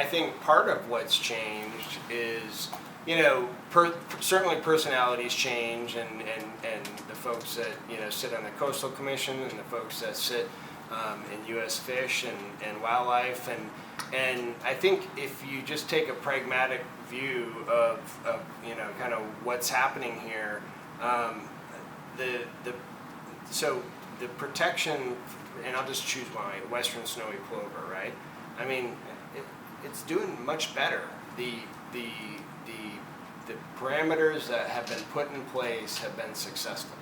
think part of what's changed is, certainly personalities change, and the folks that, sit on the Coastal Commission and the folks that sit in U.S. Fish and Wildlife, and I think if you just take a pragmatic view of kind of what's happening here, so the protection, and I'll just choose one, western snowy plover, right? I mean, it's doing much better. The parameters that have been put in place have been successful,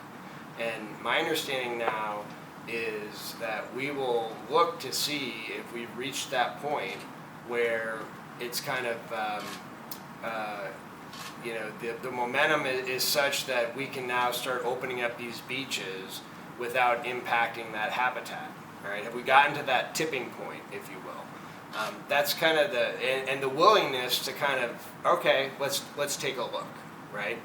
and my understanding now is that we will look to see if we've reached that point where it's kind of the momentum is such that we can now start opening up these beaches without impacting that habitat. All right, have we gotten to that tipping point, if you will? That's kind of and the willingness to kind of, okay, let's take a look, right?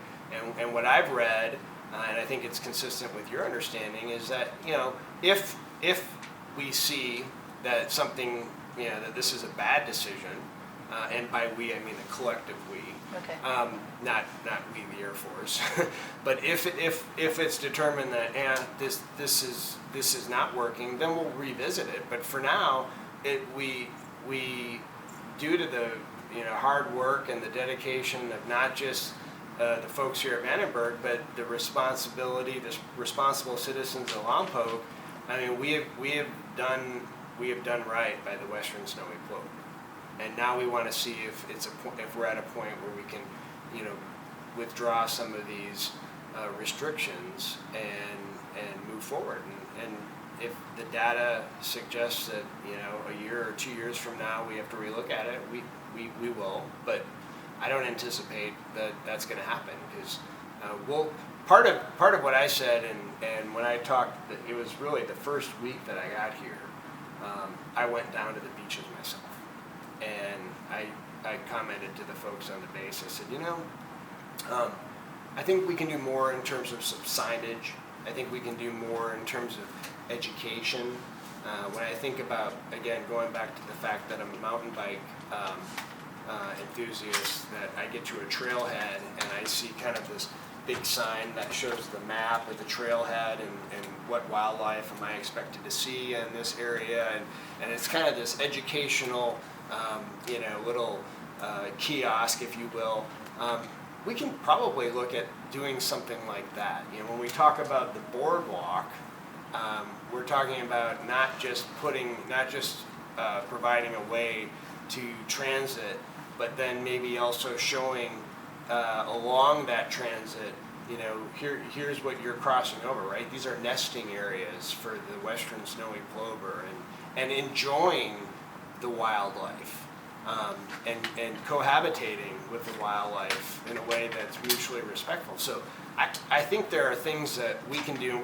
And what I've read, and I think it's consistent with your understanding, is that if we see that something, that this is a bad decision, and by we I mean the collective we, Okay. not we the Air Force, but if it's determined that this is not working, then we'll revisit it. But for now, we due to the hard work and the dedication of not just the folks here at Vandenberg, but the responsible citizens of Lompoc. I mean, we have done right by the western snowy plover, and now we want to see if we're at a point where we can, withdraw some of these restrictions and move forward. And if the data suggests that a year or 2 years from now we have to relook at it, we will. But I don't anticipate that that's going to happen, because part of what I said, and when I talked, it was really the first week that I got here. I went down to the beaches myself, and I commented to the folks on the base. I said, I think we can do more in terms of some signage. I think we can do more in terms of education. When I think about, again, going back to the fact that I'm a mountain bike enthusiast, that I get to a trailhead and I see kind of this big sign that shows the map of the trailhead and what wildlife am I expected to see in this area, and it's kind of this educational little kiosk, if you will. We can probably look at doing something like that. When we talk about the boardwalk, we're talking about not just providing a way to transit, but then maybe also showing along that transit, here's what you're crossing over, right? These are nesting areas for the western snowy plover, and enjoying the wildlife, and cohabitating with the wildlife in a way that's mutually respectful. So I think there are things that we can do, and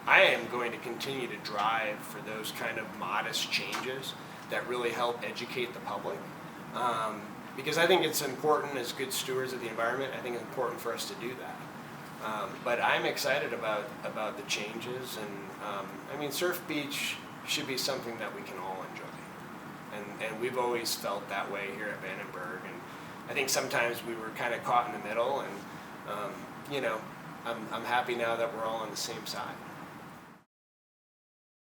I am going to continue to drive for those kind of modest changes that really help educate the public. Because I think it's important, as good stewards of the environment, I think it's important for us to do that. But I'm excited about the changes, and Surf Beach should be something that we can all enjoy. And we've always felt that way here at Vandenberg, and I think sometimes we were kind of caught in the middle, and I'm happy now that we're all on the same side.